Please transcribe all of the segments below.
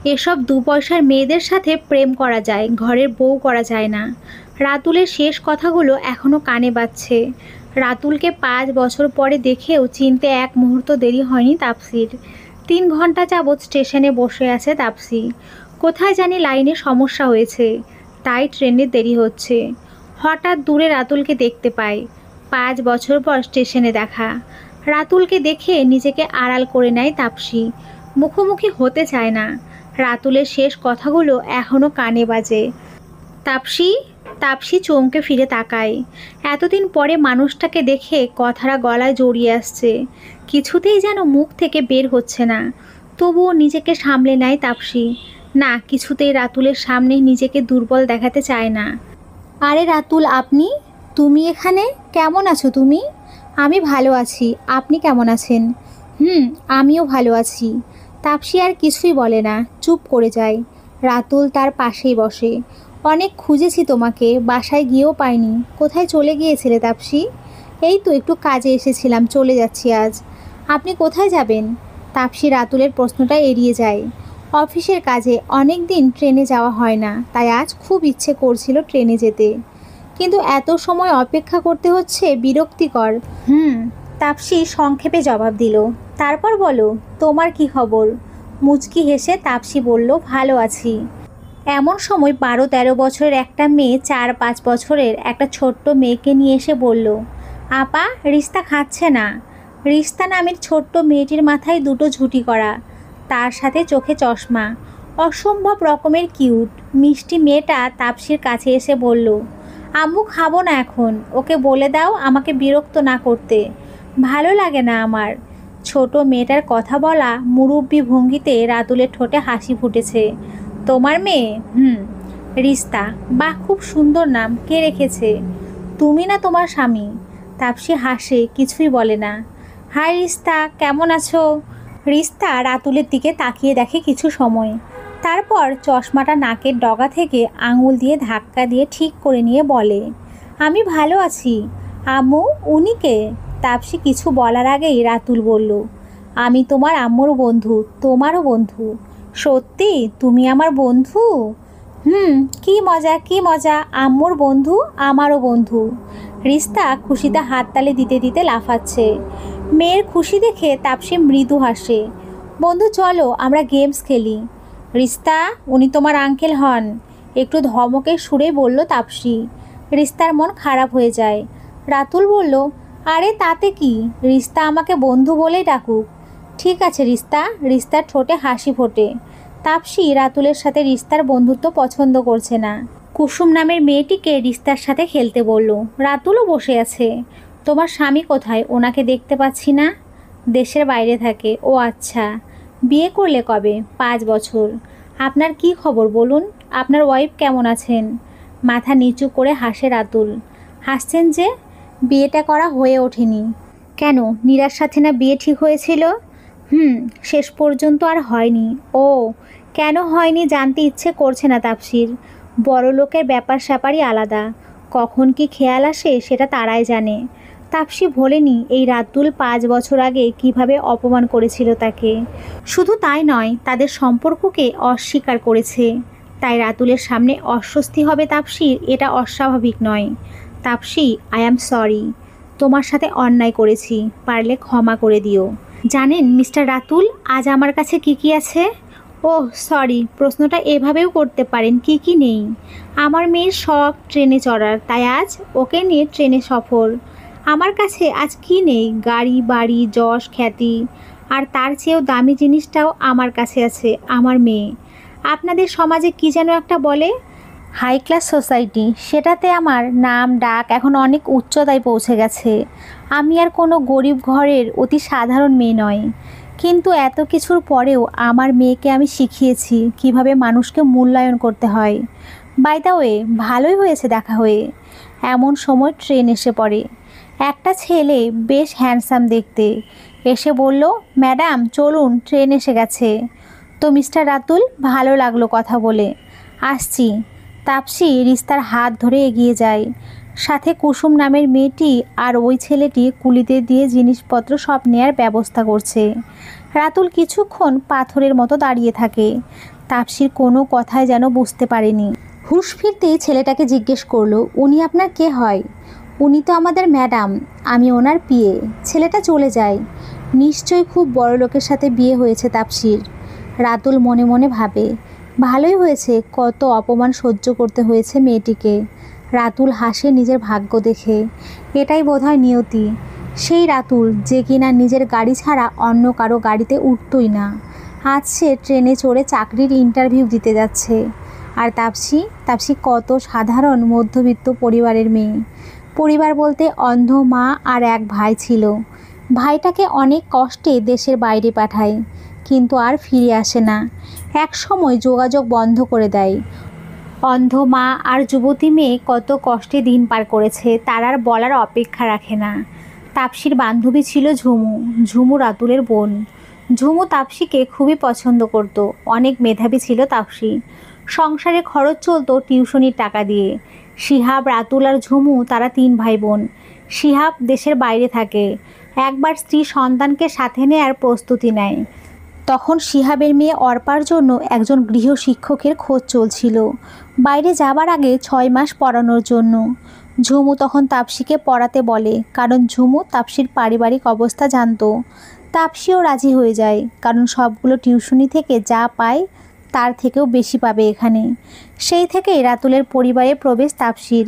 এসব দু পয়সার মেয়েদের সাথে প্রেম করা যায়, ঘরের বউ করা যায় না। রাতুলের শেষ কথাগুলো এখনো কানে বাজছে। রাতুলকে 5 বছর পরে দেখেও চিনতে এক মুহূর্ত দেরি হয়নি তাপসির। 3 ঘন্টা যাবৎ স্টেশনে বসে আছে তাপসি। কোথায় জানি লাইনে সমস্যা হয়েছে, তাই ট্রেনের দেরি হচ্ছে। হঠাৎ দূরে রাতুলকে দেখতে পায়। 5 বছর পর স্টেশনে দেখা। রাতুলকে দেখে নিজেকে আড়াল করে নেয় তাপসি। মুখোমুখি হতে চায় না। রাতুলের শেষ কথাগুলো এখনো কানে বাজে। তাপসি। তাপসি চমকে ফিরে তাকায়। এতদিন পরে মানুষটাকে দেখে কথাটা গলায় জড়িয়ে আসছে। কিছুতেই যেন মুখ থেকে বের হচ্ছে না। তবুও নিজেকে সামলে নেয় তাপসি। না, কিছুতেই রাতুলের সামনে নিজেকে দুর্বল দেখাতে চায় না। আরে রাতুল, আপনি? তুমি এখানে? কেমন আছো তুমি? আমি ভালো আছি, আপনি কেমন আছেন? আমিও ভালো আছি। তাপসি আর কিছুই বলে না, চুপ করে যায়। রাতুল তার পাশেই বসে। অনেক খুঁজেছি তোমাকে, বাসায় গিয়েও পাইনি। কোথায় চলে গিয়েছিলে তাপসি? এই তো একটু কাজে এসেছিলাম, চলে যাচ্ছি আজ। আপনি কোথায় যাবেন? তাপসি রাতুলের প্রশ্নটা এড়িয়ে যায়। অফিসের কাজে, অনেক দিন ট্রেনে যাওয়া হয় না, তাই আজ খুব ইচ্ছে করছিল ট্রেনে যেতে। কিন্তু এত সময় অপেক্ষা করতে হচ্ছে, বিরক্তিকর। তাপসি সংক্ষেপে জবাব দিল। তারপর বলো, তোমার কি খবর? মুচকি হেসে তাপসি বলল, ভালো আছি। এমন সময় 12-13 বছরের একটা মেয়ে 4-5 বছরের একটা ছোট্ট মেয়েকে নিয়ে এসে বলল, আপা, রিস্তা খাচ্ছে না। রিস্তা নামের ছোট্ট মেয়েটির মাথায় দুটো ঝুঁটি করা, তার সাথে চোখে চশমা। অসম্ভব রকমের কিউট মিষ্টি মেয়েটা তাপসির কাছে এসে বলল, আম্মু, খাবো না এখন, ওকে বলে দাও আমাকে বিরক্ত না করতে, ভালো লাগে না আমার। ছোট মেয়েটার কথা বলা মুরব্বি ভঙ্গিতে রাতুলের ঠোঁটে হাসি ফুটেছে। তোমার মেয়ে? রিস্তা। বাহ, খুব সুন্দর নাম, কে রেখেছে? তুমি না তোমার স্বামী? তাপসি হাসে, কিছুই বলে না। হাই রিস্তা, কেমন আছো? রিস্তা রাতুলের দিকে তাকিয়ে দেখে কিছু সময়, তারপর চশমাটা নাকের ডগা থেকে আঙুল দিয়ে ধাক্কা দিয়ে ঠিক করে নিয়ে বলে, আমি ভালো আছি। আম্মু, উনি কে? তাপসি কিছু বলার আগেই রাতুল বলল, আমি তোমার আম্মুর বন্ধু, তোমারও বন্ধু। সত্যি তুমি আমার বন্ধু? কি মজা, কি মজা, আম্মুর বন্ধু, আমারও বন্ধু। রিস্তা খুশিতে হাততালি দিতে দিতে লাফাচ্ছে। মেয়ের খুশি দেখে তাপসি মৃদু হাসে। বন্ধু, চলো আমরা গেমস খেলি। রিস্তা, উনি তোমার আঙ্কেল হন, একটু ধমকের সুরে বলল তাপসি। রিস্তার মন খারাপ হয়ে যায়। রাতুল বলল, আরে তাতে কি, রিস্তা আমাকে বন্ধু বলেই ডাকুক। ঠিক আছে রিস্তা। রিস্তার ঠোঁটে হাসি ফোটে। তাপসি রাতুলের সাথে রিস্তার বন্ধুত্ব পছন্দ করছে না। কুসুম নামের মেয়েটিকে রিস্তার সাথে খেলতে বলল। রাতুলও বসে আছে। তোমার স্বামী কোথায়? ওনাকে দেখতে পাচ্ছি না। দেশের বাইরে থাকে। ও আচ্ছা, বিয়ে করলে কবে? 5 বছর। আপনার কি খবর বলুন, আপনার ওয়াইফ কেমন আছেন? মাথা নিচু করে হাসে রাতুল। হাসছেন যে? বিয়েটা করা হয়ে ওঠেনি। কেন, নীরার সাথে না বিয়ে ঠিক হয়েছিল? শেষ পর্যন্ত আর হয়নি। ও, কেন হয়নি জানতে ইচ্ছে করছে না তাপসির। বড় লোকের ব্যাপার স্যাপারই আলাদা, কখন কি খেয়াল আসে সেটা তারাই জানে। তাপসি ভোলেনি এই রাতুল 5 বছর আগে কিভাবে অপমান করেছিল তাকে। শুধু তাই নয়, তাদের সম্পর্ককে অস্বীকার করেছে। তাই রাতুলের সামনে অস্বস্তি হবে তাপসির, এটা অস্বাভাবিক নয়। তাপসি, আই অ্যাম সরি, তোমার সাথে অন্যায় করেছি, পারলে ক্ষমা করে দিও। জানেন মিস্টার রাতুল, আজ আমার কাছে কি কি আছে? ওহ সরি, প্রশ্নটা এভাবেও করতে পারেন, কি কি নেই? আমার মেয়ের শখ ট্রেনে চড়ার, তাই আজ ওকে নিয়ে ট্রেনে সফর। আমার কাছে আজ কি নেই? গাড়ি, বাড়ি, যশ, খ্যাতি। আর তার চেয়েও দামি জিনিসটাও আমার কাছে আছে, আমার মেয়ে। আপনাদের সমাজে কি যেন একটা বলে, হাই ক্লাস সোসাইটি, সেটাতে আমার নাম ডাক এখন অনেক উচ্চতায় পৌঁছে গেছে। আমি আর কোনো গরিব ঘরের অতি সাধারণ মেয়ে নয়। কিন্তু এত কিছুর পরেও আমার মেয়েকে আমি শিখিয়েছি কিভাবে মানুষকে মূল্যায়ন করতে হয়। বাই দ্য ওয়ে, ভালোই হয়েছে দেখা হয়ে। এমন সময় ট্রেন এসে পড়ে। একটা ছেলে, বেশ হ্যান্ডসাম দেখতে, এসে বলল, ম্যাডাম চলুন, ট্রেন এসে গেছে। তো মিস্টার রাতুল, ভালো লাগলো কথা বলে, আসছি। তাপসি রিস্তার হাত ধরে এগিয়ে যায়। সাথে কুসুম নামের মেয়েটি আর ওই ছেলেটি কুলিতে দিয়ে জিনিসপত্র সব নেয়ার ব্যবস্থা করছে। রাতুল কিছুক্ষণ পাথরের মতো দাঁড়িয়ে থাকে। তাপসীর কোনো কথাই যেন বুঝতে পারেনি। হুঁশ ফিরতেই ছেলেটাকে জিজ্ঞেস করলো, উনি আপনার কে হয়? উনি তো আমাদের ম্যাডাম, আমি ওনার পিএ। ছেলেটা চলে যায়। নিশ্চয়ই খুব বড় লোকের সাথে বিয়ে হয়েছে তাপসীর। রাতুল মনে মনে ভাবে, ভালোই হয়েছে, কত অপমান সহ্য করতে হয়েছে মেয়েটিকে। রাতুল হাসে নিজের ভাগ্য দেখে। এটাই বোধহয় নিয়তি। সেই রাতুল যে কিনা নিজের গাড়ি ছাড়া অন্য কারো গাড়িতে উঠতই না, আজ সে ট্রেনে চড়ে চাকরির ইন্টারভিউ দিতে যাচ্ছে। আর তাপসী কত সাধারণ মধ্যবিত্ত পরিবারের মেয়ে। পরিবার বলতে অন্ধ মা আর এক ভাই ছিল। ভাইটাকে অনেক কষ্টে দেশের বাইরে পাঠায়, কিন্তু আর ফিরে আসে না। এক সময় যোগাযোগ বন্ধ করে দেয়। অন্ধ মা আর যুবতী মেয়ে কত কষ্টে দিন পার করেছে, তার আর বলার অপেক্ষা রাখে না। তাপসীর বান্ধবী ছিল ঝুমু। ঝুমু রাতুলের বোন। ঝুমু তাপসীকে খুবই পছন্দ করত। অনেক মেধাবী ছিল তাপসী। সংসারে খরচ চলতো টিউশনির টাকা দিয়ে। শিহাব, রাতুল আর ঝুমু তারা 3 ভাই বোন। শিহাব দেশের বাইরে থাকে। একবার স্ত্রী সন্তানকে সাথে নেয়ার প্রস্তুতি নেয়। তখন শিহাবের মেয়ে অর্পার জন্য একজন গৃহশিক্ষকের খোঁজ চলছিল, বাইরে যাবার আগে 6 মাস পড়ানোর জন্য। ঝুমু তখন তাপসীকে পড়াতে বলে, কারণ ঝুমু তাপসীর পারিবারিক অবস্থা জানতো। তাপসীও রাজি হয়ে যায়, কারণ সবগুলো টিউশনি থেকে যা পায় তার থেকেও বেশি পাবে এখানে। সেই থেকেই রাতুলের পরিবারে প্রবেশ তাপসীর।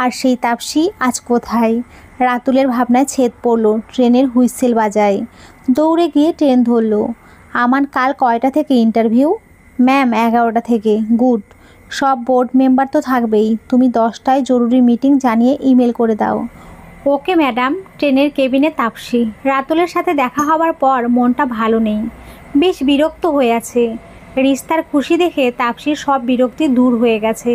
আর সেই তাপসী আজ কোথায়? রাতুলের ভাবনায় ছেদ পড়ল। ট্রেনের হুইসেল বাজায়। দৌড়ে গিয়ে ট্রেন ধরল। আমার কাল কয়টা থেকে ইন্টারভিউ? ম্যাম 11টা থেকে। গুড। সব বোর্ড মেম্বার তো থাকবেই। তুমি 10টায় জরুরি মিটিং জানিয়ে ইমেল করে দাও। Okay madam. ট্রেনের কেবিনে তাপসী। রাতুলের সাথে দেখা হওয়ার পর মনটা ভালো নেই, বেশ বিরক্ত হয়ে আছে। রিস্তার খুশি দেখে তাপসীর সব বিরক্তি দূর হয়ে গেছে।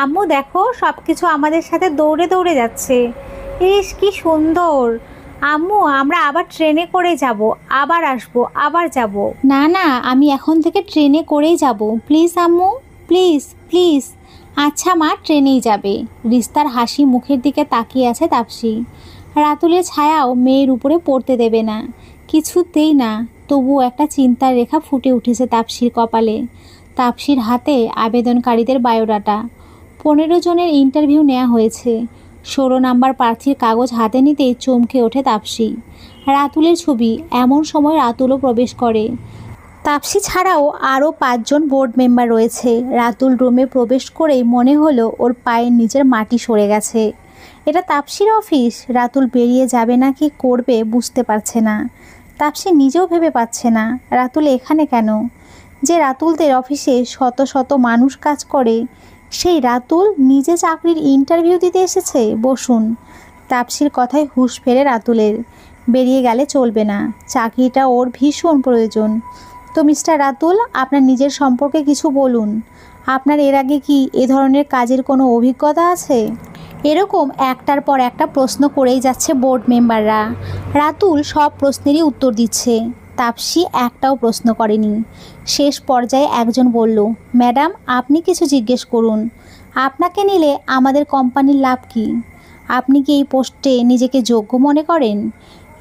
আম্মু দেখো, সব কিছু আমাদের সাথে দৌড়ে দৌড়ে যাচ্ছে। ইস কি সুন্দর। আম্মু আমরা আবার ট্রেনে করে যাব, আবার আসবো, আবার যাব। না না, আমি এখন থেকে ট্রেনে করেই যাব। প্লিজ আম্মু, প্লিজ প্লিজ। আচ্ছা মা, ট্রেনেই যাবে। রিস্তার হাসি মুখের দিকে তাকিয়ে আছে তাপসী। রাতুলের ছায়াও মেয়ের উপরে পড়তে দেবে না, কিছুতেই না। তবুও একটা চিন্তার রেখা ফুটে উঠেছে তাপসীর কপালে। তাপসীর হাতে আবেদনকারীদের বায়োডাটা। 15 জনের ইন্টারভিউ নেওয়া হয়েছে। 16 নাম্বার প্রার্থীর কাগজ হাতে নিতেই চমকে ওঠে তাপসী। রাতুলের ছবি। এমন সময় রাতুলও প্রবেশ করে। তাপসী ছাড়াও আরও 5 জন বোর্ড মেম্বার রয়েছে। রাতুল রুমে প্রবেশ করেই মনে হলো ওর পায়ের নিচের মাটি সরে গেছে। এটা তাপসীর অফিস? রাতুল বেরিয়ে যাবে না কি করবে বুঝতে পারছে না। তাপসী নিজেও ভেবে পাচ্ছে না রাতুল এখানে কেন। যে রাতুলদের অফিসে শত শত মানুষ কাজ করে, সেই রাতুল নিজে চাকরির ইন্টারভিউ দিতে এসেছে। বসুন। তাপসীর কথায় হুঁশ ফেরে রাতুলের। বেরিয়ে গেলে চলবে না, চাকরিটা ওর ভীষণ প্রয়োজন। তো মিস্টার রাতুল, আপনার নিজের সম্পর্কে কিছু বলুন। আপনার এর আগে কি এ ধরনের কাজের কোনো অভিজ্ঞতা আছে? এরকম একটার পর একটা প্রশ্ন করেই যাচ্ছে বোর্ড মেম্বাররা। রাতুল সব প্রশ্নেরই উত্তর দিচ্ছে। তাপসী একটাও প্রশ্ন করেনি। শেষ পর্যায়ে একজন বলল, ম্যাডাম আপনি কিছু জিজ্ঞেস করুন। আপনাকে নিলে আমাদের কোম্পানির লাভ কি? আপনি কি এই পোস্টে নিজেকে যোগ্য মনে করেন?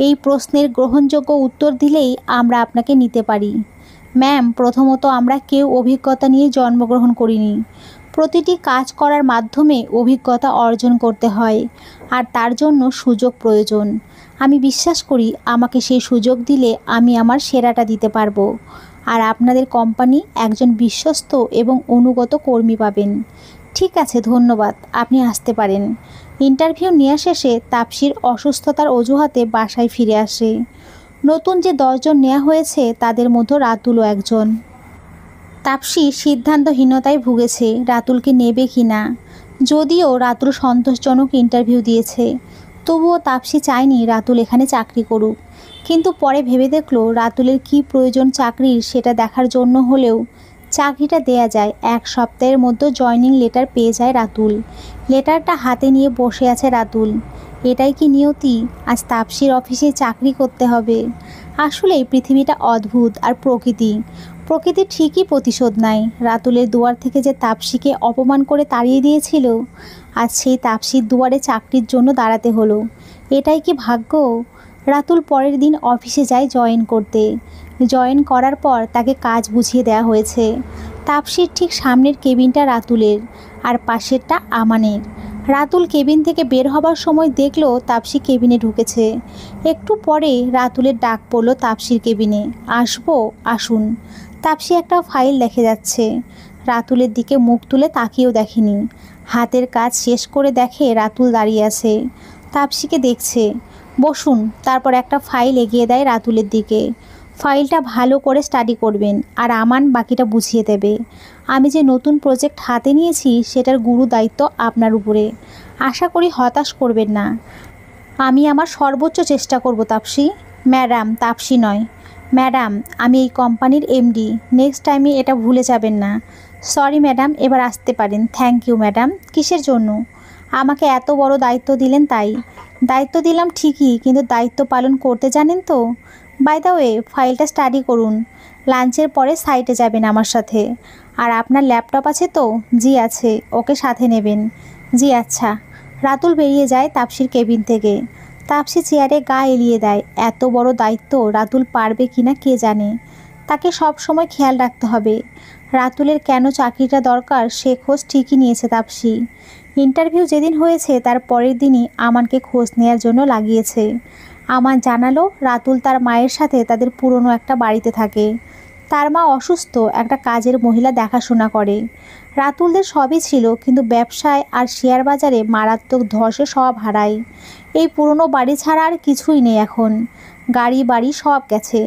এই প্রশ্নের গ্রহণযোগ্য উত্তর দিলেই আমরা আপনাকে নিতে পারি। ম্যাম, প্রথমত আমরা কেউ অভিজ্ঞতা নিয়ে জন্মগ্রহণ করিনি। প্রতিটি কাজ করার মাধ্যমে অভিজ্ঞতা অর্জন করতে হয়, আর তার জন্য সুযোগ প্রয়োজন। আমি বিশ্বাস করি আমাকে সেই সুযোগ দিলে আমি আমার সেরাটা দিতে পারবো, আর আপনাদের কোম্পানি একজন বিশ্বস্ত এবং অনুগত কর্মী পাবেন। ঠিক আছে, ধন্যবাদ, আপনি আসতে পারেন। ইন্টারভিউ নেওয়া শেষে তাপসীর অসুস্থতার অজুহাতে বাসায় ফিরে আসে। নতুন যে 10 জন নেওয়া হয়েছে তাদের মধ্যে রাতুলও একজন। তাপসী সিদ্ধান্তহীনতায় ভুগেছে রাতুলকে নেবে কি না। যদিও রাতুল সন্তোষজনক ইন্টারভিউ দিয়েছে, তবুও তাপসী চায়নি রাতুল এখানে চাকরি করুক। কিন্তু পরে ভেবে দেখলো রাতুলের কি প্রয়োজন চাকরির সেটা দেখার জন্য হলেও চাকরিটা দেয়া যায়। 1 সপ্তাহের মধ্যে জয়নিং লেটার পেয়ে যায় রাতুল। লেটারটা হাতে নিয়ে বসে আছে রাতুল। এটাই কি নিয়তি? আজ তাপসীর অফিসে চাকরি করতে হবে। আসলেই পৃথিবীটা অদ্ভুত। আর প্রকৃতি ঠিকই প্রতিশোধ নেয়। রাতুলের দুয়ার থেকে যে তাপসীকে অপমান করে তাড়িয়ে দিয়েছিল, আজ সেই তাপসীর দুয়ারে চাকরির জন্য দাঁড়াতে হলো। এটাই কি ভাগ্য? রাতুল পরের দিন অফিসে যায় জয়েন করতে। জয়েন করার পর তাকে কাজ বুঝিয়ে দেওয়া হয়েছে। তাপসির ঠিক সামনের কেবিনটা রাতুলের আর পাশেরটা আমানের। রাতুল কেবিন থেকে বের হবার সময় দেখলো তাপসি কেবিনে ঢুকেছে। একটু পরে রাতুলের ডাক পড়ল তাপসির কেবিনে, আসবো, আসুন। তাপসি একটা ফাইল দেখে যাচ্ছে। রাতুলের দিকে মুখ তুলে তাকিয়েও দেখেনি। হাতের কাজ শেষ করে দেখে রাতুল দাঁড়িয়ে আছে, তাপসিকে দেখছে। বসুন। তারপর একটা ফাইল এগিয়ে দেয় রাতুলের দিকে। ফাইলটা ভালো করে স্টাডি করবেন আর আমান বাকিটা বুঝিয়ে দেবে। আমি যে নতুন প্রজেক্ট হাতে নিয়েছি সেটার গুরু দায়িত্ব আপনার উপরে। আশা করি হতাশ করবেন না। আমি আমার সর্বোচ্চ চেষ্টা করব তাপসি। ম্যাডাম, তাপসি নয় ম্যাডাম, আমি এই কোম্পানির এমডি। নেক্সট টাইমে এটা ভুলে যাবেন না। সরি ম্যাডাম, এবার আসতে পারেন। Thank you madam. কিসের জন্য? আমাকে এত বড় দায়িত্ব দিলেন তাই। দায়িত্ব দিলাম ঠিকই, কিন্তু দায়িত্ব পালন করতে জানেন তো? বাই দ্য ওয়ে, ফাইলটা স্টাডি করুন। লাঞ্চের পরে সাইটে যাবেন আমার সাথে। আর আপনার ল্যাপটপ আছে তো? জি আছে, ওকে সাথে নেবেন। জি আচ্ছা। রাতুল বেরিয়ে যায় তাপসির কেবিন থেকে। তাপসি চেয়ারে গা এলিয়ে দেয়। এত বড় দায়িত্ব রাতুল পারবে কিনা কে জানে। তাকে সব সময় খেয়াল রাখতে হবে। রাতুলের কেন চাকরিটা দরকার সে খোঁজ ঠিকই নিয়েছে তাপসি। ইন্টারভিউ যেদিন হয়েছে তার পরের দিনই আমানকে খোঁজ নেওয়ার জন্য লাগিয়েছে। আমান জানালো রাতুল তার মায়ের সাথে তাদের পুরনো একটা বাড়িতে থাকে। তার মা অসুস্থ, একটা কাজের মহিলা দেখাশোনা করে। রাতুলদের সবই ছিল, কিন্তু ব্যবসায় আর শেয়ার বাজারে মারাত্মক ধসে সব হারায়। এই পুরনো বাড়ি ছাড়া আর কিছুই নেই এখন। গাড়ি বাড়ি সব গেছে।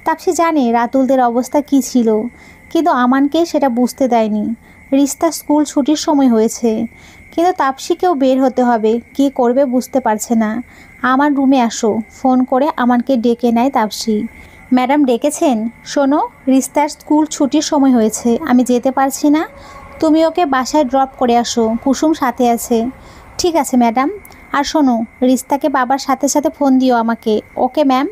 তাপসি জানে রাতুলদের অবস্থা কী ছিল, কিন্তু আমানকে সেটা বুঝতে দেয়নি। রিস্তা স্কুল ছুটির সময় হয়েছে, কিন্তু তাপসিকেও বের হতে হবে। কী করবে বুঝতে পারছে না। আমার রুমে আসো, ফোন করে আমানকে ডেকে নেয় তাপসি। ম্যাডাম ডেকেছেন? শোনো, রিস্তার স্কুল ছুটির সময় হয়েছে, আমি যেতে পারছি না। তুমি ওকে বাসায় ড্রপ করে আসো, কুসুম সাথে আছে। ঠিক আছে ম্যাডাম। আর শোনো, রিস্তাকে বাবার সাথে সাথে ফোন দিও আমাকে। Okay ma'am.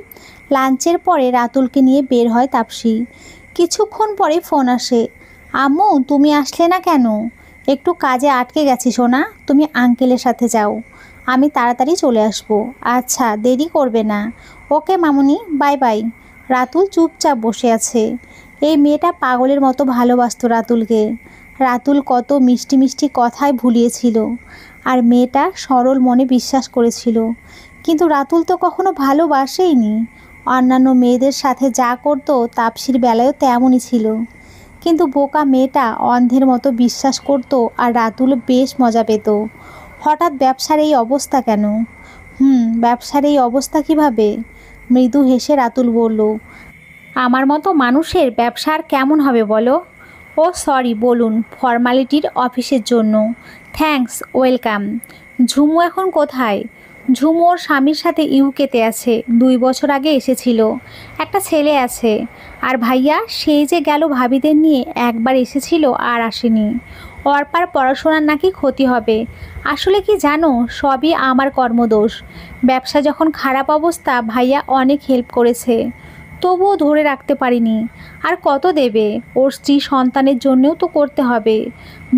লাঞ্চের পরে রাতুলকে নিয়ে বের হয় তাপসি। কিছুক্ষণ পরে ফোন আসে। আম্মু, তুমি আসলে না কেন? একটু কাজে আটকে গেছি সোনা, তুমি আঙ্কেলের সাথে যাও, আমি তাড়াতাড়ি চলে আসবো। আচ্ছা, দেরি করবে না। ওকে মামুনি, বাই বাই। রাতুল চুপচাপ বসে আছে। এই মেয়েটা পাগলের মতো ভালোবাসতো রাতুলকে। রাতুল কত মিষ্টি মিষ্টি কথায় ভুলিয়েছিল, আর মেয়েটা সরল মনে বিশ্বাস করেছিল। কিন্তু রাতুল তো কখনো ভালোবাসেইনি। অন্যান্য মেয়েদের সাথে যা করতো তাপসির বেলায়ও তেমনই ছিল। কিন্তু বোকা মেয়েটা অন্ধের মতো বিশ্বাস করতো, আর রাতুল বেশ মজা পেত। হঠাৎ ব্যবসার এই অবস্থা কেন? ব্যবসার এই অবস্থা কিভাবে? মৃদু হেসে রাতুল বলল, আমার মতো মানুষের ব্যবসার কেমন হবে বলো? ও সরি, বলুন, ফর্মালিটির অফিসের জন্য। Thanks, welcome. ঝুমু এখন কোথায়? ঝুমু ওর স্বামীর সাথে ইউকেতে আছে, 2 বছর আগে এসেছিল। একটা ছেলে আছে। আর ভাইয়া, সেই যে গেল ভাবিদের নিয়ে একবার এসেছিল আর আসেনি। অর্পার পড়াশোনার নাকি ক্ষতি হবে। আসলে কি জানো, সবই আমার কর্মদোষ। ব্যবসা যখন খারাপ অবস্থা, ভাইয়া অনেক হেল্প করেছে, তবুও ধরে রাখতে পারিনি। আর কত দেবে? ওর স্ত্রী সন্তানের জন্যও তো করতে হবে।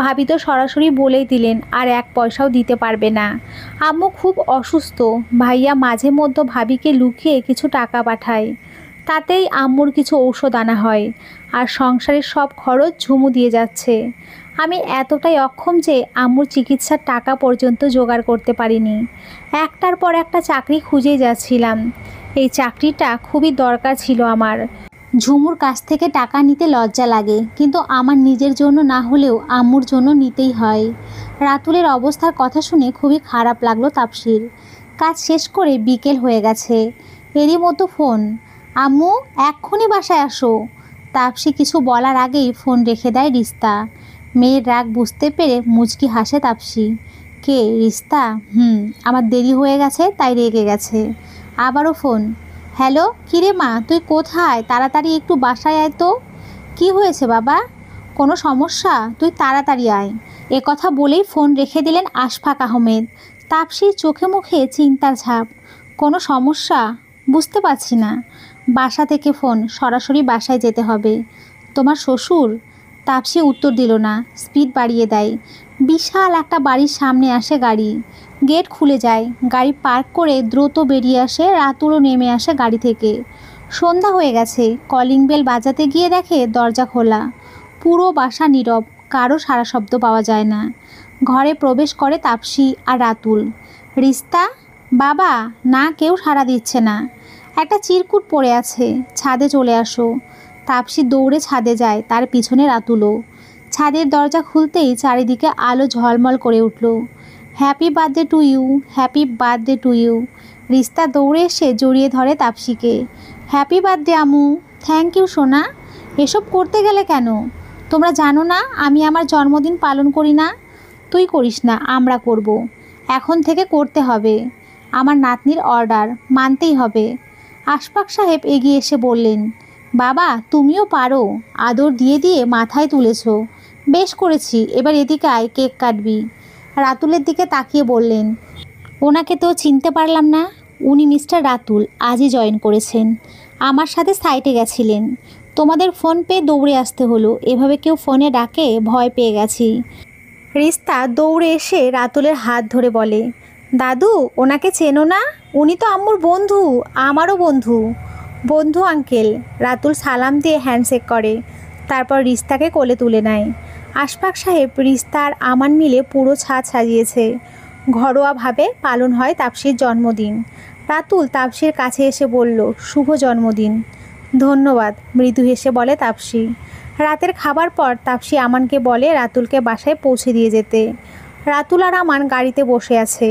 ভাবি তো সরাসরি বলেই দিলেন আর 1 পয়সাও দিতে পারবে না। আম্মু খুব অসুস্থ। ভাইয়া মাঝে মধ্যে ভাবিকে লুকিয়ে কিছু টাকা পাঠায়, তাতেই আম্মুর কিছু ঔষধ আনা হয়। আর সংসারের সব খরচ ঝুমু দিয়ে যাচ্ছে। আমি এতটাই অক্ষম যে আম্মুর চিকিৎসার টাকা পর্যন্ত জোগাড় করতে পারিনি। একটার পর একটা চাকরি খুঁজেই যাচ্ছিলাম। এই চাকরিটা খুবই দরকার ছিল আমার। ঝুমুর কাছ থেকে টাকা নিতে লজ্জা লাগে, কিন্তু আমার নিজের জন্য না হলেও আম্মুর জন্য নিতেই হয়। রাতুলের অবস্থার কথা শুনে খুবই খারাপ লাগলো তাপসির। কাজ শেষ করে বিকেল হয়ে গেছে। এরই মতো ফোন। আম্মু, এক্ষুনি বাসায় আসো। তাপসি কিছু বলার আগেই ফোন রেখে দেয় রিস্তা। মেয়ের রাগ বুঝতে পেরে মুচকি হাসে তাপসি। কে? রিস্তা? আমার দেরি হয়ে গেছে তাই রেগে গেছে। আবারও ফোন। হ্যালো, কিরে মা, তুই কোথায়? তাড়াতাড়ি একটু বাসায় আয় তো। কি হয়েছে বাবা? কোনো সমস্যা? তুই তাড়াতাড়ি আয়। এ কথা বলেই ফোন রেখে দিলেন আশফাক আহমেদ। তাপসির চোখে মুখে চিন্তার ছাপ। কোনো সমস্যা? বুঝতে পারছি না। বাসা থেকে ফোন, সরাসরি বাসায় যেতে হবে। তোমার শ্বশুর? তাপসি উত্তর দিল না, স্পিড বাড়িয়ে দেয়। বিশাল একটা বাড়ির সামনে আসে গাড়ি। গেট খুলে যায়। গাড়ি পার্ক করে দ্রুত বেরিয়ে আসে। রাতুলও নেমে আসে গাড়ি থেকে। সন্ধ্যা হয়ে গেছে। কলিং বেল বাজাতে গিয়ে দেখে দরজা খোলা। পুরো বাসা নীরব, কারো সারা শব্দ পাওয়া যায় না। ঘরে প্রবেশ করে তাপসী আর রাতুল। রিস্তা, বাবা, না, কেউ সাড়া দিচ্ছে না। একটা চিরকুট পড়ে আছে, ছাদে চলে আসো। তাপসী দৌড়ে ছাদে যায়, তার পিছনে রাতুলও। ছাদের দরজা খুলতেই চারিদিকে আলো ঝলমল করে উঠল। Happy birthday to you, happy birthday to you. Rista দৌড়ে এসে জড়িয়ে ধরে তাপসীকে। Happy birthday Amu. Thank you সোনা। এসব করতে গেলে কেন? তোমরা জানো না আমি আমার জন্মদিন পালন করি না? তুই করিস না, আমরা করব। এখন থেকে করতে হবে। আমার নাতনির অর্ডার, মানতেই হবে। আশফাক সাহেব এগিয়ে এসে বললেন, বাবা তুমিও পারো। আদর দিয়ে দিয়ে মাথায় তুলেছ। বেশ করেছি, এবার এদিকে আয়, কেক কাটবি। রাতুলের দিকে তাকিয়ে বললেন, ওনাকে তো চিনতে পারলাম না। উনি মিস্টার রাতুল, আজই জয়েন করেছেন। আমার সাথে সাইটে গেছিলেন, তোমাদের ফোন পেয়ে দৌড়ে আসতে হলো। এভাবে কেউ ফোনে ডাকে, ভয় পেয়ে গেছি। রিস্তা দৌড়ে এসে রাতুলের হাত ধরে বলে, দাদু, ওনাকে চেনো না? উনি তো আম্মুর বন্ধু, আমারও বন্ধু। বন্ধু আঙ্কেল। রাতুল সালাম দিয়ে হ্যান্ডশেক করে, তারপর রিস্তাকে কোলে তুলে নেয়। আশফাক সাহেব, রিস্তা আর আমান মিলে পুরো ছাদ সাজিয়েছে। ঘরোয়াভাবে পালন হয় তাপসীর জন্মদিন। রাতুল তাপসীর কাছে এসে বলল, শুভ জন্মদিন। ধন্যবাদ, মৃদু হেসে বলে তাপসী। রাতের খাবার পর তাপসী আমানকে বলে রাতুলকে বাসায় পৌঁছে দিয়ে যেতে। রাতুল আর আমান গাড়িতে বসে আছে।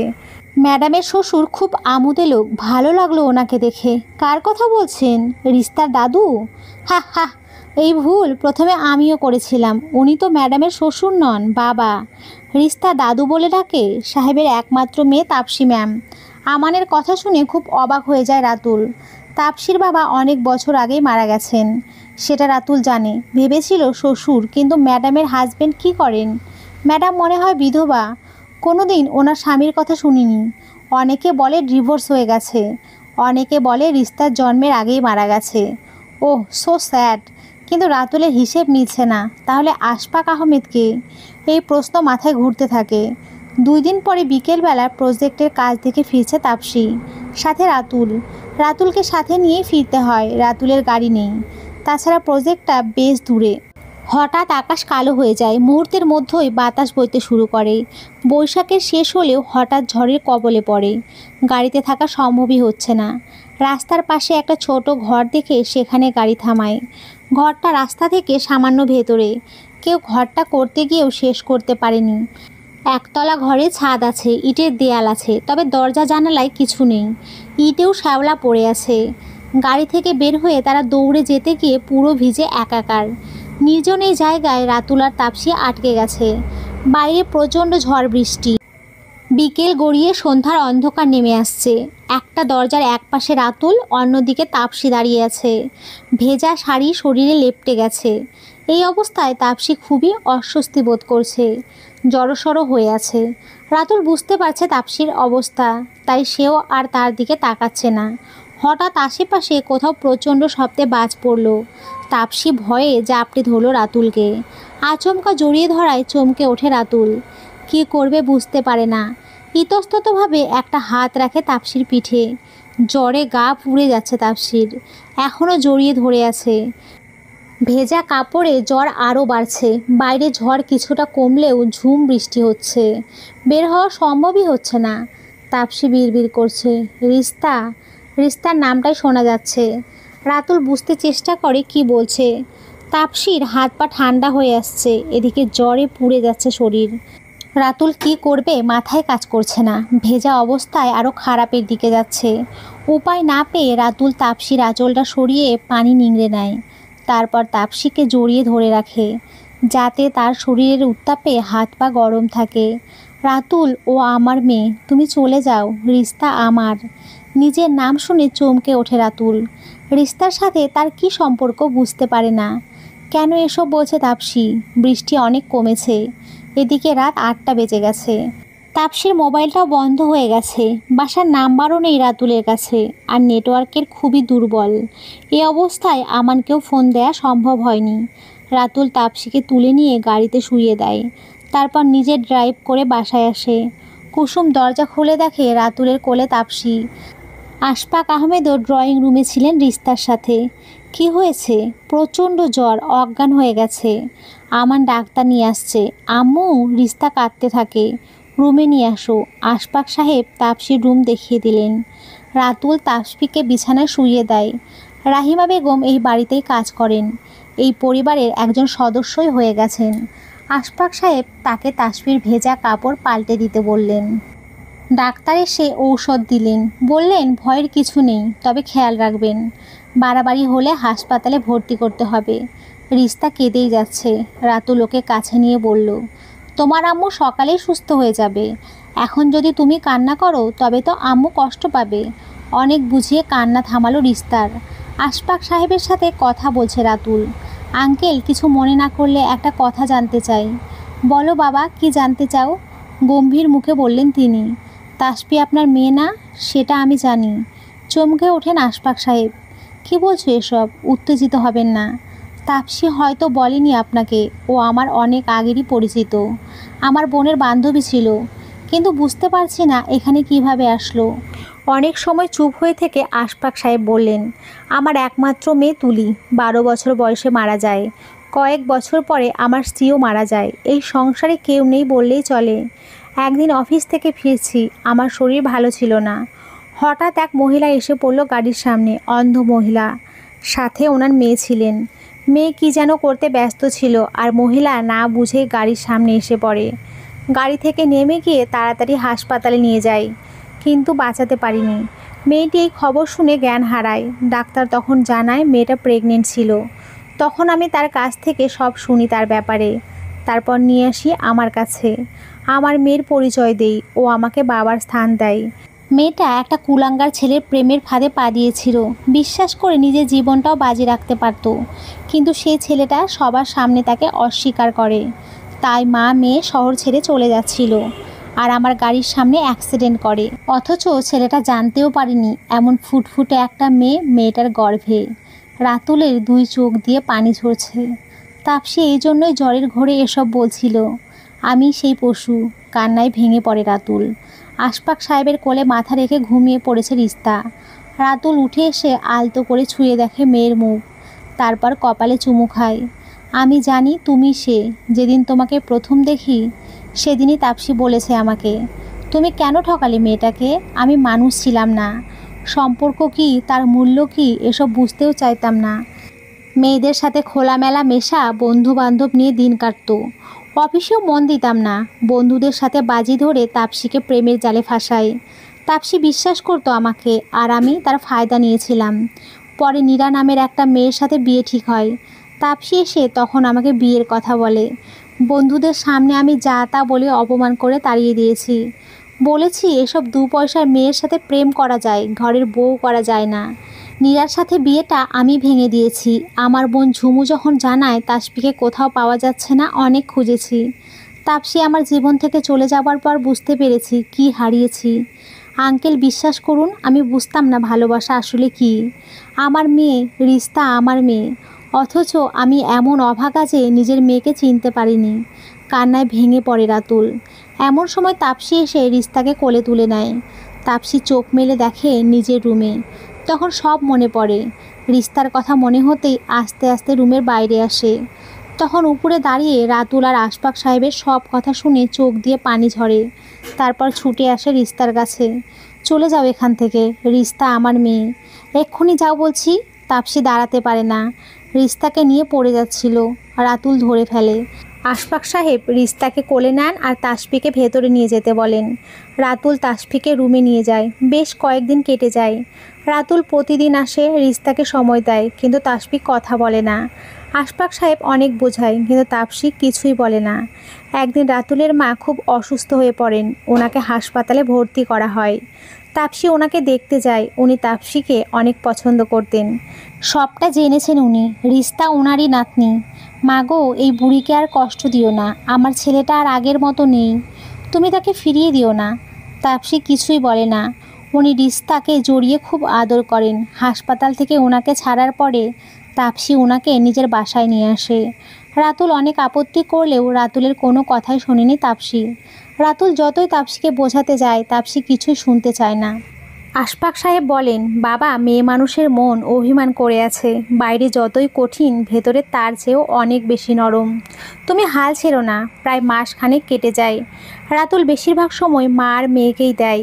ম্যাডামের শ্বশুর খুব আমোদে লোক, ভালো লাগলো ওনাকে দেখে। কার কথা বলছেন? রিস্তার দাদু? হা হা, এই ভুল প্রথমে আমিও করেছিলাম। উনি তো ম্যাডামের শ্বশুর নন, বাবা। রিস্তা দাদু বলে ডাকে? সাহেবের একমাত্র মেয়ে তাপসী ম্যাম। আমানের কথা শুনে খুব অবাক হয়ে যায় রাতুল। তাপসীর বাবা অনেক বছর আগেই মারা গেছেন, সেটা রাতুল জানে। ভেবেছিল শ্বশুর, কিন্তু ম্যাডামের হাজবেন্ড কি করেন? ম্যাডাম মনে হয় বিধবা। কোনো দিন ওনার স্বামীর কথা শুনিনি। অনেকে বলে ডিভোর্স হয়ে গেছে, অনেকে বলে রিস্তার জন্মের আগেই মারা গেছে। ওহ, সো স্যাড। কিন্তু রাতুলের হিসেব মিলছে না। তাহলে আশফাক আহমেদকে? এই প্রশ্ন মাথায় ঘুরতে থাকে। 2 দিন পরে বিকেলবেলা প্রজেক্টের কাজ দেখে ফিরছে তাপসী, সাথে রাতুল। রাতুলকে সাথে নিয়েই ফিরতে হয়, রাতুলের গাড়ি নেই। তাছাড়া প্রজেক্টটা বেশ দূরে। হঠাৎ আকাশ কালো হয়ে যায়, মুহূর্তের মধ্যেই বাতাস বইতে শুরু করে। বৈশাখের শেষ হলেও হঠাৎ ঝড়ের কবলে পড়ে। গাড়িতে থাকা সম্ভবই হচ্ছে না। রাস্তার পাশে একটা ছোট ঘর দেখে সেখানে গাড়ি থামায়। ঘরটা রাস্তা থেকে সামান্য ভেতরে। কেউ ঘরটা করতে গিয়েও শেষ করতে পারেনি। একতলা ঘরে ছাদ আছে, ইটের দেয়াল আছে, তবে দরজা জানালায় কিছু নেই। ইটেও শ্যাওলা পড়ে আছে। গাড়ি থেকে বের হয়ে তারা দৌড়ে যেতে গিয়ে পুরো ভিজে একাকার। নির্জন এই জায়গায় রাতুল আর তাপসী আটকে গেছে। বাইরে প্রচণ্ড ঝড় বৃষ্টি। বিকেল গড়িয়ে সন্ধ্যার অন্ধকার নেমে আসছে। একটা দরজার একপাশে রাতুল, অন্যদিকে তাপসী দাঁড়িয়ে আছে। ভেজা শাড়ি শরীরে লেপ্টে গেছে। এই অবস্থায় তাপসী খুবই অস্বস্তি বোধ করছে, জড়সড় হয়ে আছে। রাতুল বুঝতে পারছে তাপসীর অবস্থা, তাই সেও আর তার দিকে তাকাচ্ছে না। হঠাৎ আশেপাশে কোথাও প্রচণ্ড শব্দে বাজ পড়ল। তাপসী ভয়ে জাপটে ধরল রাতুলকে। আচমকা জড়িয়ে ধরায় চমকে ওঠে রাতুল। কী করবে বুঝতে পারে না। ইতস্ততভাবে একটা হাত রাখে তাপসীর পিঠে। জ্বরে গা পুড়ে যাচ্ছে তাপসীর। এখনও জড়িয়ে ধরে আছে। ভেজা কাপড়ে জ্বর আরও বাড়ছে। বাইরে ঝড় কিছুটা কমলেও ঝুম বৃষ্টি হচ্ছে। বের হওয়া সম্ভবই হচ্ছে না। তাপসী বিড়বিড় করছে, রিস্তা। রিস্তার নামটাই শোনা যাচ্ছে। রাতুল বুঝতে চেষ্টা করে কি বলছে। তাপসীর হাত পা ঠান্ডা হয়ে আসছে, এদিকে জ্বরে পুড়ে যাচ্ছে শরীর। রাতুল কি করবে মাথায় কাজ করছে না। ভেজা অবস্থায় আরও খারাপের দিকে যাচ্ছে। উপায় না পেয়ে রাতুল তাপসীর আঁচলটা সরিয়ে পানি নিংড়ে নেয়। তারপর তাপসীকে জড়িয়ে ধরে রাখে, যাতে তার শরীরের উত্তাপে হাত পা গরম থাকে। রাতুল, ও আমার মেয়ে, তুমি চলে যাও। রিস্তা আমার। নিজের নাম শুনে চমকে ওঠে রাতুল। রিস্তার সাথে তার কি সম্পর্ক বুঝতে পারে না। কেন এসব বলছে তাপসী? বৃষ্টি অনেক কমেছে। এদিকে রাত 8টা বেজে গেছে। তাপসীর মোবাইলটাও বন্ধ হয়ে গেছে। বাসার নাম্বারও নেই রাতুলের কাছে, আর নেটওয়ার্কের খুবই দুর্বল। এই অবস্থায় আমানকেও ফোন দেয়া সম্ভব হয়নি। রাতুল তাপসীকে তুলে নিয়ে গাড়িতে শুইয়ে দেয়। তারপর নিজে ড্রাইভ করে বাসায় আসে। কুসুম দরজা খুলে দেখে রাতুলের কোলে তাপসী। আশফাক আহমেদও ড্রয়িং রুমে ছিলেন রিস্তার সাথে। কি হয়েছে? প্রচণ্ড জ্বর, অজ্ঞান হয়ে গেছে। আমান ডাক্তার নিয়ে আসছে। আম্মু, রিস্তা কাঁদতে থাকে। রুমে নিয়ে আসো। আশফাক সাহেব তাপসির রুম দেখিয়ে দিলেন। রাতুল তাপসিকে বিছানায় শুইয়ে দেয়। রাহিমা বেগম এই বাড়িতেই কাজ করেন, এই পরিবারের একজন সদস্যই হয়ে গেছেন। আশফাক সাহেব তাকে তাসফির ভেজা কাপড় পাল্টে দিতে বললেন। ডাক্তার এসে ঔষধ দিলেন, বললেন ভয়ের কিছু নেই, তবে খেয়াল রাখবেন, বাড়াবাড়ি হলে হাসপাতালে ভর্তি করতে হবে। রিস্তা কেঁদেই যাচ্ছে। রাতুল ওকে কাছে নিয়ে বলল, তোমার আম্মু সকালেই সুস্থ হয়ে যাবে। এখন যদি তুমি কান্না করো তবে তো আম্মু কষ্ট পাবে। অনেক বুঝিয়ে কান্না থামালো রিস্তার। আশফাক সাহেবের সাথে কথা বলছে রাতুল। আঙ্কেল, কিছু মনে না করলে একটা কথা জানতে চাই। বলো বাবা, কি জানতে চাও? গম্ভীর মুখে বললেন তিনি। তাসফি আপনার মেয়ে না? সেটা আমি জানি। চমকে ওঠেন আশফাক সাহেব। কি বলছো এসব? উত্তেজিত হবেন না। তাপসি হয়তো বলেনি আপনাকে, ও আমার অনেক আগেরই পরিচিত, আমার বোনের বান্ধবী ছিল, কিন্তু বুঝতে পারছি না এখানে কিভাবে আসলো। অনেক সময় চুপ হয়ে থেকে আশফাক সাহেব বললেন, আমার একমাত্র মেয়ে তুলি 12 বছর বয়সে মারা যায়। কয়েক বছর পরে আমার স্ত্রীও মারা যায়। এই সংসারে কেউ নেই বললেই চলে। একদিন অফিস থেকে ফিরছি, আমার শরীর ভালো ছিল না। হঠাৎ এক মহিলা এসে পড়ল গাড়ির সামনে, অন্ধ মহিলা, সাথে ওনার মেয়ে ছিলেন। মেয়ে কি যেন করতে ব্যস্ত ছিল, আর মহিলা না বুঝে গাড়ির সামনে এসে পড়ে। গাড়ি থেকে নেমে গিয়ে তাড়াতাড়ি হাসপাতালে নিয়ে যায়, কিন্তু বাঁচাতে পারিনি। মেয়েটি এই খবর শুনে জ্ঞান হারায়। ডাক্তার তখন জানায় মেয়েটা প্রেগনেন্ট ছিল। তখন আমি তার কাছ থেকে সব শুনি তার ব্যাপারে। তারপর নিয়ে আসি আমার কাছে। আমার মেয়ের পরিচয় দেই, ও আমাকে বাবার স্থান দেয়। মেয়েটা একটা কুলাঙ্গার ছেলের প্রেমের ফাঁদে পা দিয়েছিল। বিশ্বাস করে নিজের জীবনটাও বাজি রাখতে পারত, কিন্তু সেই ছেলেটা সবার সামনে তাকে অস্বীকার করে। তাই মা মেয়ে শহর ছেড়ে চলে যাচ্ছিল, আর আমার গাড়ির সামনে অ্যাক্সিডেন্ট করে। অথচ ছেলেটা জানতেও পারেনি এমন ফুটফুটে একটা মেয়ে মেয়েটার গর্ভে। রাতুলের 2 চোখ দিয়ে পানি ঝরছে। তাপসি এই জন্যই জ্বরের ঘোরে এসব বলছিল। আমি সেই পশু। কান্নায় ভেঙে পড়ে রাতুল। আশফাক সাহেবের কোলে মাথা রেখে ঘুমিয়ে পড়েছে রিস্তা। রাতুল উঠে এসে আলতো করে ছুঁয়ে দেখে মেয়ের মুখ, তারপর কপালে চুমু খায়। আমি জানি তুমি সে। যেদিন তোমাকে প্রথম দেখি সেদিনই তাপসি বলেছে আমাকে, তুমি কেন ঠকালে মেয়েটাকে? আমি মানুষ ছিলাম না। সম্পর্ক কি, তার মূল্য কি, এসব বুঝতেও চাইতাম না। মেয়েদের সাথে খোলামেলা মেশা, বন্ধু বান্ধব নিয়ে দিন কাটত। অফিসেও মন দিতাম না। বন্ধুদের সাথে বাজি ধরে তাপসিকে প্রেমের জালে ফাঁসাই। তাপসি বিশ্বাস করতো আমাকে, আর আমি তার ফায়দা নিয়েছিলাম। পরে নীরা নামের একটা মেয়ের সাথে বিয়ে ঠিক হয়। তাপসি এসে তখন আমাকে বিয়ের কথা বলে। বন্ধুদের সামনে আমি যা তা বলে অপমান করে তাড়িয়ে দিয়েছি। বলেছি এসব 2 পয়সার মেয়ের সাথে প্রেম করা যায়, ঘরের বউ করা যায় না। নীরার সাথে বিয়েটা আমি ভেঙে দিয়েছি। আমার বোন ঝুমু যখন জানায় তাসফিকে কোথাও পাওয়া যাচ্ছে না, অনেক খুঁজেছি। তাপসি আমার জীবন থেকে চলে যাবার পর বুঝতে পেরেছি কি হারিয়েছি। আঙ্কেল, বিশ্বাস করুন, আমি বুঝতাম না ভালোবাসা আসলে কি। আমার মেয়ে রিস্তা, আমার মেয়ে, অথচ আমি এমন অভাগা যে নিজের মেয়েকে চিনতে পারিনি। কান্নায় ভেঙে পড়ে রাতুল। এমন সময় তাপসি এসে রিস্তাকে কোলে তুলে নেয়। তাপসি চোখ মেলে দেখে নিজের রুমে। তখন সব মনে পড়ে। রিস্তার কথা মনে হতেই আস্তে আস্তে রুমের বাইরে আসে। তখন উপরে দাঁড়িয়ে রাতুল আর আশফাক সাহেবের সব কথা শুনে চোখ দিয়ে পানি ঝরে। তারপর ছুটে আসে রিস্তার কাছে। চলে যাও এখান থেকে, রিস্তা আমার মেয়ে। এক্ষুনি যাও বলছি। তাপসি দাঁড়াতে পারে না, রিস্তাকে নিয়ে পড়ে যাচ্ছিল। রাতুল ধরে ফেলে। আশফাক সাহেব রিস্তাকে কোলে নেন আর তাসফিকে ভেতরে নিয়ে যেতে বলেন। রাতুল তাসফিকে রুমে নিয়ে যায়। বেশ কয়েকদিন কেটে যায়। রাতুল প্রতিদিন আসে, রিস্তাকে সময় দেয়, কিন্তু তাসফি কথা বলে না। আশফাক সাহেব অনেক বোঝায়, কিন্তু তাপসি কিছুই বলে না। একদিন রাতুলের মা খুব অসুস্থ হয়ে পড়েন। ওনাকে হাসপাতালে ভর্তি করা হয়। তাপসি ওনাকে দেখতে যায়। উনি তাপসিকে অনেক পছন্দ করতেন। সবটা জেনেছেন উনি। রিস্তা ওনারই নাতনি। মাগো, এই বুড়িকে আর কষ্ট দিও না। আমার ছেলেটা আর আগের মতো নেই, তুমি তাকে ফিরিয়ে দিও না। তাপসি কিছুই বলে না। উনি রিস্তাকে জড়িয়ে খুব আদর করেন। হাসপাতাল থেকে ওনাকে ছাড়ার পরে তাপসি ওনাকে নিজের বাসায় নিয়ে আসে। রাতুল অনেক আপত্তি করলেও রাতুলের কোনো কথাই শোনেনি তাপসি। রাতুল যতই তাপসিকে বোঝাতে যায়, তাপসি কিছুই শুনতে চায় না। আশফাক সাহেব বলেন, বাবা, মেয়ে মানুষের মন অভিমান করে আছে। বাইরে যতই কঠিন, ভেতরে তার চেয়েও অনেক বেশি নরম। তুমি হাল ছেড়ো না। প্রায় মাসখানেক কেটে যায়। রাতুল বেশিরভাগ সময় মা আর মেয়েকেই দেয়,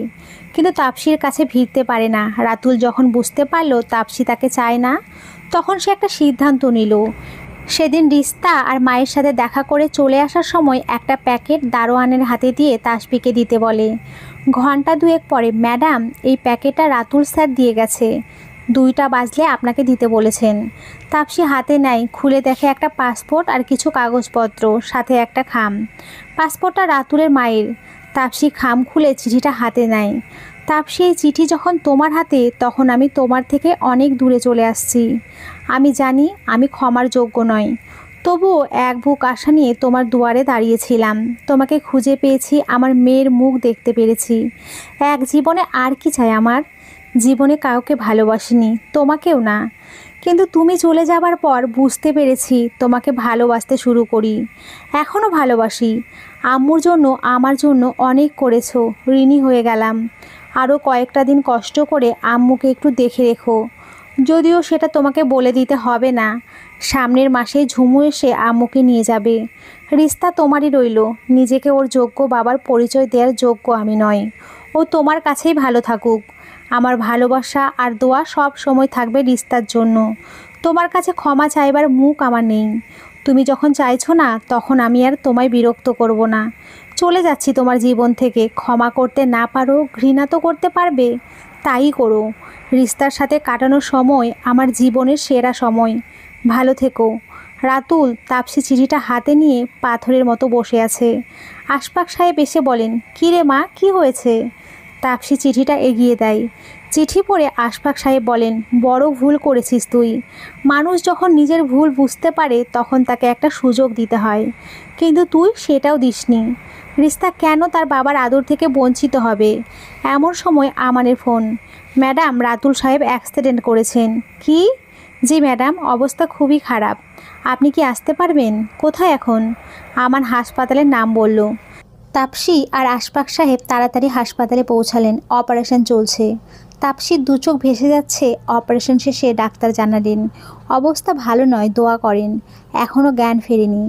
কিন্তু তাপসীর কাছে ভিড়তে পারে না। রাতুল যখন বুঝতে পারলো তাপসী তাকে চায় না, তখন সে একটা সিদ্ধান্ত নিল। সেদিন রিস্তা আর মায়ের সাথে দেখা করে চলে আসার সময় একটা প্যাকেট দারোয়ানের হাতে দিয়ে তাসফিকে দিতে বলে। ঘন্টা দুয়েক পরে, ম্যাডাম, এই প্যাকেটটা রাতুল স্যার দিয়ে গেছে। 2টা বাজলে আপনাকে দিতে বলেছেন। তাপসী হাতে নেয়, খুলে দেখে একটা পাসপোর্ট আর কিছু কাগজপত্র, সাথে একটা খাম। পাসপোর্টটা রাতুলের মায়ের। তাপসী খাম খুলে চিঠিটা হাতে নেয়। তাপসী, এই চিঠি যখন তোমার হাতে, তখন আমি তোমার থেকে অনেক দূরে চলে আসছি। আমি জানি আমি ক্ষমার যোগ্য নই, তবুও এক বুক আশা নিয়ে তোমার দুয়ারে দাঁড়িয়েছিলাম। তোমাকে খুঁজে পেয়েছি, আমার মেয়ের মুখ দেখতে পেরেছি। এক জীবনে আর কি চাই আমার? জীবনে কাউকে ভালোবাসিনি, তোমাকেও না। কিন্তু তুমি চলে যাবার পর বুঝতে পেরেছি তোমাকে ভালোবাসতে শুরু করি। এখনও ভালোবাসি। আম্মুর জন্য, আমার জন্য অনেক করেছো, ঋণী হয়ে গেলাম। আরও কয়েকটা দিন কষ্ট করে আম্মুকে একটু দেখে রেখো। যদিও সেটা তোমাকে বলে দিতে হবে না। সামনের মাসে ঝুমু এসে আম্মুকে নিয়ে যাবে। রিস্তা তোমারই রইল। নিজেকে ওর যোগ্য বাবার পরিচয় দেওয়ার যোগ্য আমি নয়। ও তোমার কাছেই ভালো থাকুক। আমার ভালোবাসা আর দোয়া সব সময় থাকবে রিস্তার জন্য। তোমার কাছে ক্ষমা চাইবার মুখ আমার নেই। তুমি যখন চাইছো না, তখন আমি আর তোমায় বিরক্ত করব না। চলে যাচ্ছি তোমার জীবন থেকে। ক্ষমা করতে না পারো, ঘৃণা তো করতে পারবে, তাই করো। রিস্তার সাথে কাটানো সময় আমার জীবনের সেরা সময়। ভালো থেকো। রাতুল। তাপসী চিঠিটা হাতে নিয়ে পাথরের মতো বসে আছে। আশফাক সাহেব এসে বলেন, কী রে মা, কি হয়েছে? তাপসী চিঠিটা এগিয়ে দেয়। চিঠি পড়ে আশফাক সাহেব বলেন, বড় ভুল করেছিস তুই। মানুষ যখন নিজের ভুল বুঝতে পারে, তখন তাকে একটা সুযোগ দিতে হয়, কিন্তু তুই সেটাও দিসনি। রিস্তা কেন তার বাবার আদর থেকে বঞ্চিত হবে? এমন সময় আমানের ফোন। ম্যাডাম, রাতুল সাহেব অ্যাক্সিডেন্ট করেছেন। কি? জি ম্যাডাম, অবস্থা খুবই খারাপ। আপনি কি আসতে পারবেন? কোথায় এখন? আমান হাসপাতালের নাম বলল। তাপসী আর আশফাক সাহেব তাড়াতাড়ি হাসপাতালে পৌঁছালেন। অপারেশন চলছে। তাপসীর 2 চোখ ভেসে যাচ্ছে। অপারেশন শেষে ডাক্তার জানালেন অবস্থা ভালো নয়, দোয়া করেন। এখনও জ্ঞান ফেরেনি।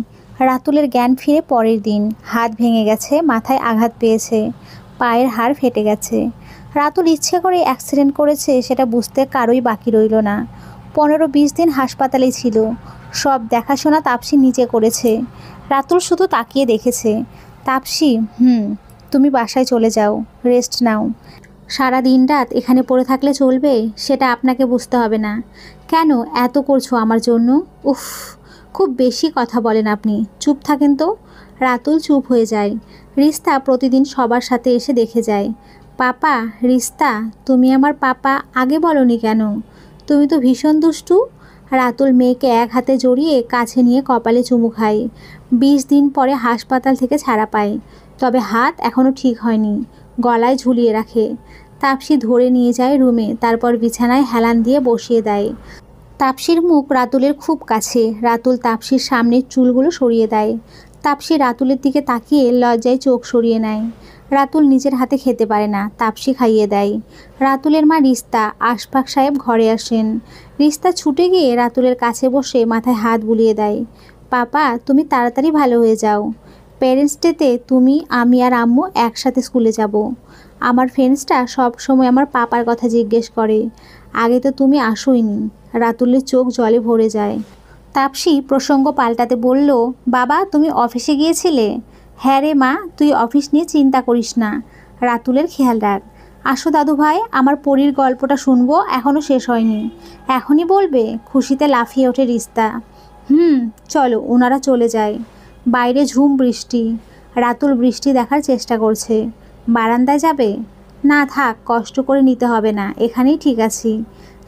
রাতুলের জ্ঞান ফিরে পরের দিন। হাত ভেঙে গেছে, মাথায় আঘাত পেয়েছে, পায়ের হাড় ফেটে গেছে। রাতুল ইচ্ছে করে অ্যাক্সিডেন্ট করেছে সেটা বুঝতে কারোই বাকি রইল না। 15-20 দিন হাসপাতালেই ছিল। সব দেখাশোনা তাপসী নিজে করেছে। রাতুল শুধু তাকিয়ে দেখেছে। তাপসী, তুমি বাসায় চলে যাও, রেস্ট নাও। সারা দিন রাত এখানে পড়ে থাকলে চলবে? সেটা আপনাকে বুঝতে হবে না। কেন এত করছো আমার জন্য? উফ, খুব বেশি কথা বলেন আপনি। চুপ থাকেন তো। রাতুল চুপ হয়ে যায়। রিস্তা প্রতিদিন সবার সাথে এসে দেখে যায়। পাপা, রিস্তা, তুমি আমার পাপা, আগে বলনি কেন? তুমি তো ভীষণ দুষ্টু। রাতুল মেয়েকে এক হাতে জড়িয়ে কাছে নিয়ে কপালে চুমু খায়। 20 দিন পরে হাসপাতাল থেকে ছাড়া পায়, তবে হাত এখনও ঠিক হয়নি। গলায় ঝুলিয়ে রাখে। তাপসী ধরে নিয়ে যায় রুমে, তারপর বিছানায় হেলান দিয়ে বসিয়ে দেয়। তাপসীর মুখ রাতুলের খুব কাছে। রাতুল তাপসীর সামনের চুলগুলো সরিয়ে দেয়। তাপসী রাতুলের দিকে তাকিয়ে লজ্জায় চোখ সরিয়ে নেয়। রাতুল নিজের হাতে খেতে পারে না, তাপসী খাইয়ে দেয়। রাতুলের মা রিস্তা, আশফাক সাহেব ঘরে আসেন। রিস্তা ছুটে গিয়ে রাতুলের কাছে বসে মাথায় হাত বুলিয়ে দেয়। পাপা, তুমি তাড়াতাড়ি ভালো হয়ে যাও। প্যারেন্টস ডেতে তুমি, আমি আর আম্মু একসাথে স্কুলে যাব। আমার ফ্রেন্ডসটা সব সময় আমার পাপার কথা জিজ্ঞেস করে। আগে তো তুমি আসোইনি। রাতুলের চোখ জলে ভরে যায়। তাপসী প্রসঙ্গ পাল্টাতে বলল, বাবা, তুমি অফিসে গিয়েছিলে? হ্যাঁ রে মা, তুই অফিস নিয়ে চিন্তা করিস না। রাতুলের খেয়াল রাখ। আসো দাদু ভাই, আমার পরীর গল্পটা শুনবো, এখনও শেষ হয়নি। এখনই বলবে? খুশিতে লাফিয়ে ওঠে রিস্তা। চলো। ওনারা চলে যায়। বাইরে ঝুম বৃষ্টি। রাতুল বৃষ্টি দেখার চেষ্টা করছে। বারান্দায় যাবে? না থাক, কষ্ট করে নিতে হবে না, এখানেই ঠিক আছি।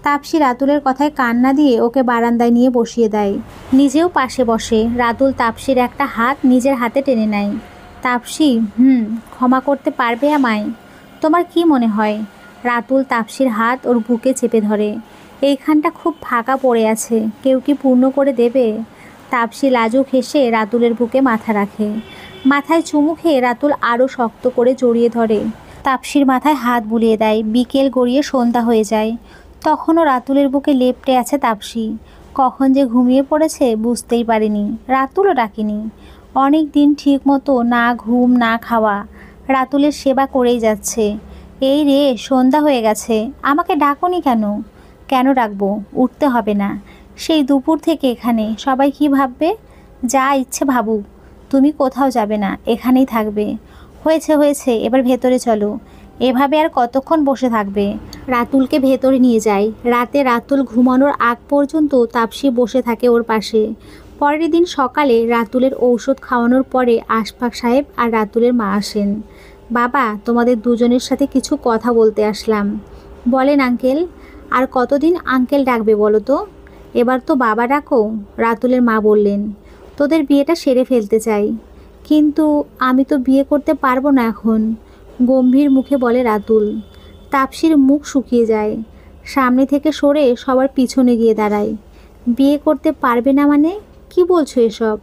তাপসী রাতুলের কথায় কান না দিয়ে ওকে বারান্দায় নিয়ে বসিয়ে দেয়। নিজেও পাশে বসে। রাতুল তাপসীর একটা হাত নিজের হাতে টেনে নেয়। তাপসী, ক্ষমা করতে পারবে আমায়? তোমার কি মনে হয়? রাতুল তাপসীর হাত ওর বুকে চেপে ধরে। এইখানটা খুব ফাঁকা পড়ে আছে, কেউ কি পূর্ণ করে দেবে? তাপসী লাজুক হেসে রাতুলের বুকে মাথা রাখে। মাথায় চুমু খেয়ে রাতুল আরও শক্ত করে জড়িয়ে ধরে। তাপসীর মাথায় হাত বুলিয়ে দেয়। বিকেল গড়িয়ে সন্ধ্যা হয়ে যায়। তখনও রাতুলের বুকে লেপ্টে আছে তাপসী। কখন যে ঘুমিয়ে পড়েছে বুঝতেই পারেনি। রাতুলও ডাকেনি। অনেক দিন ঠিক মতো না ঘুম না খাওয়া, রাতুলের সেবা করেই যাচ্ছে। এই রে, সন্ধ্যা হয়ে গেছে, আমাকে ডাকোনি কেন? কেন ডাকবো? উঠতে হবে না। সেই দুপুর থেকে এখানে, সবাই কি ভাববে? যা ইচ্ছে ভাবুক, তুমি কোথাও যাবে না, এখানেই থাকবে। হয়েছে হয়েছে, এবার ভেতরে চলো। এভাবে আর কতক্ষণ বসে থাকবে? রাতুলকে ভেতরে নিয়ে যায়। রাতে রাতুল ঘুমানোর আগ পর্যন্ত তাপসী বসে থাকে ওর পাশে। পরের দিন সকালে রাতুলের ঔষধ খাওয়ানোর পরে আশফাক সাহেব আর রাতুলের মা আসেন। বাবা, তোমাদের দুজনের সাথে কিছু কথা বলতে আসলাম। বলেন আঙ্কেল। আর কতদিন আঙ্কেল ডাকবে বলো তো? এবার তো বাবা ডাকো। রাতুলের মা বললেন, তোদের বিয়েটা সেরে ফেলতে চাই, কিন্তু আমি তো বিয়ে করতে পারবো না এখন, গম্ভীর মুখে বলে রাতুল। তাপসীর মুখ শুকিয়ে যায়। সামনে থেকে সরে সবার পিছনে গিয়ে দাঁড়ায়। বিয়ে করতে পারবে না মানে? কি বলছো এসব?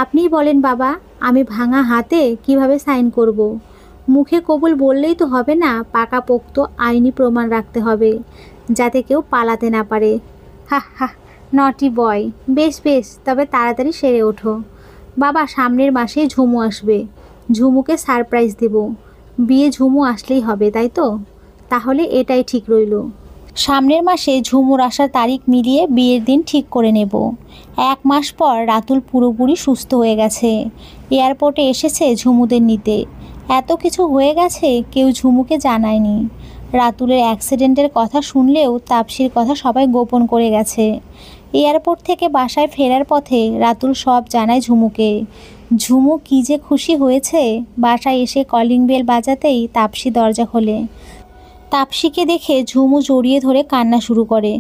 আপনিই বলেন বাবা, আমি ভাঙা হাতে কিভাবে সাইন করব? মুখে কবুল বললেই তো হবে না, পাকাপোক্ত আইনি প্রমাণ রাখতে হবে, যাতে কেউ পালাতে না পারে। হা হা, নটি বয়। বেশ বেশ, তবে তাড়াতাড়ি সেরে ওঠো। বাবা, সামনের মাসেই ঝুমু আসবে, ঝুমুকে সারপ্রাইজ দেব। বিয়ে ঝুমু আসলেই হবে, তাই তো? তাহলে এটাই ঠিক রইল। সামনের মাসে ঝুমুর আসার তারিখ মিলিয়ে বিয়ের দিন ঠিক করে নেব। 1 মাস পর রাতুল পুরোপুরি সুস্থ হয়ে গেছে। এয়ারপোর্টে এসেছে ঝুমুদের নিতে। এত কিছু হয়ে গেছে, কেউ ঝুমুকে জানায়নি। রাতুলের অ্যাক্সিডেন্টের কথা শুনলেও তাপসীর কথা সবাই গোপন করে গেছে। এয়ারপোর্ট থেকে বাসায় ফেরার পথে রাতুল সব জানায় ঝুমুকে। ঝুমু কী যে খুশি হয়েছে। বাসায় এসে কলিং বেল বাজাতেই তাপসী দরজা খোলে। তাপসীকে দেখে ঝুমু জড়িয়ে ধরে কান্না শুরু করে।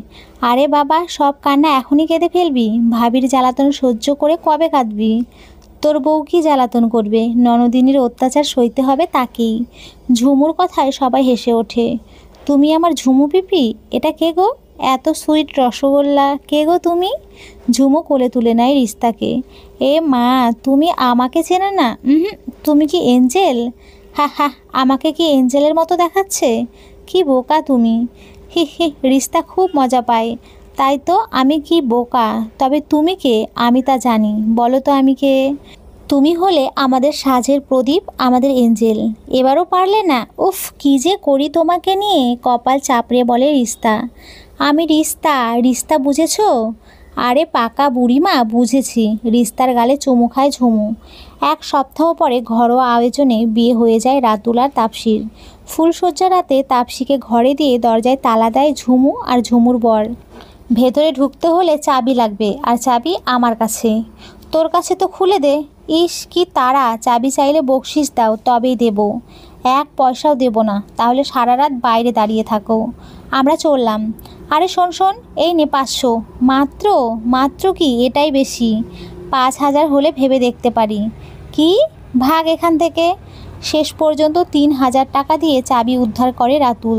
আরে বাবা, সব কান্না এখনই কেঁদে ফেলবি? ভাবির জ্বালাতন সহ্য করে কবে কাঁদবি? তোর বউ কি জ্বালাতন করবে? ননদিনীর অত্যাচার সইতে হবে তাকেই। ঝুমুর কথায় সবাই হেসে ওঠে। তুমি আমার ঝুমু পিপি? এটা কে গো? এত সুইট রসগোল্লা, কে গো তুমি? ঝুমু কোলে তুলে নেয় রিস্তাকে। এ মা, তুমি আমাকে চেনো না? তুমি কি এঞ্জেল? হা হা, আমাকে কি এঞ্জেলের মতো দেখাচ্ছে? কি বোকা তুমি! হি হি, রিস্তা খুব মজা পায়। তাই তো, আমি কি বোকা? তবে তুমি কে আমি তা জানি, বলো তো আমি কে? তুমি হলে আমাদের সাজের প্রদীপ, আমাদের এঞ্জেল। এবারও পারলে না? উফ, কি যে করি তোমাকে নিয়ে, কপাল চাপড়ে বলে রিস্তা। আমি রিস্তা, রিস্তা বুঝেছো? আরে পাকা বুড়িমা, বুঝেছি। রিস্তার গালে চুমু খায় ঝুমু। 1 সপ্তাহ পরে ঘরোয়া আয়োজনে বিয়ে হয়ে যায় রাতুল আর তাপসীর। ফুলশয্যা রাতে তাপসীকে ঘরে দিয়ে দরজায় তালা দেয় ঝুমু আর ঝুমুর বর। ভেতরে ঢুকতে হলে চাবি লাগবে, আর চাবি আমার কাছে। তোর কাছে তো খুলে দে। ইস, কি তারা! চাবি চাইলে বকশিস দাও, তবেই দেব। 1 পয়সাও দেব না, তাহলে সারা রাত বাইরে দাঁড়িয়ে থাকো। আমরা চললাম। আরে শোন শোন, এই নে 500। মাত্র? মাত্র কি, এটাই বেশি। 5000 হলে ভেবে দেখতে পারি। কি? ভাগ এখান থেকে। শেষ পর্যন্ত 3000 টাকা দিয়ে চাবি উদ্ধার করে রাতুল।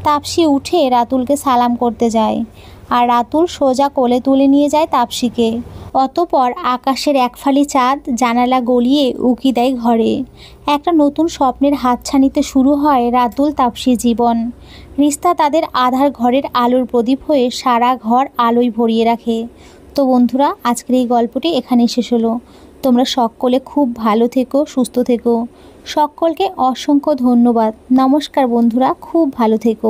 তাপসী উঠে রাতুলকে সালাম করতে যায়, আর রাতুল সোজা কোলে তুলে নিয়ে যায় তাপসীকে। অতপর আকাশের একফালি চাঁদ জানালা গলিয়ে উকি দেয় ঘরে। একটা নতুন স্বপ্নের হাতছানিতে শুরু হয় রাতুল তাপসীর জীবন। রিস্তা তাদের আধার ঘরের আলোর প্রদীপ হয়ে সারা ঘর আলোয় ভরিয়ে রাখে। তো বন্ধুরা, আজকের এই গল্পটি এখানেই শেষ হলো। তোমরা সকলে খুব ভালো থেকো, সুস্থ থেকো। সকলকে অসংখ্য ধন্যবাদ। নমস্কার বন্ধুরা, খুব ভালো থেকো।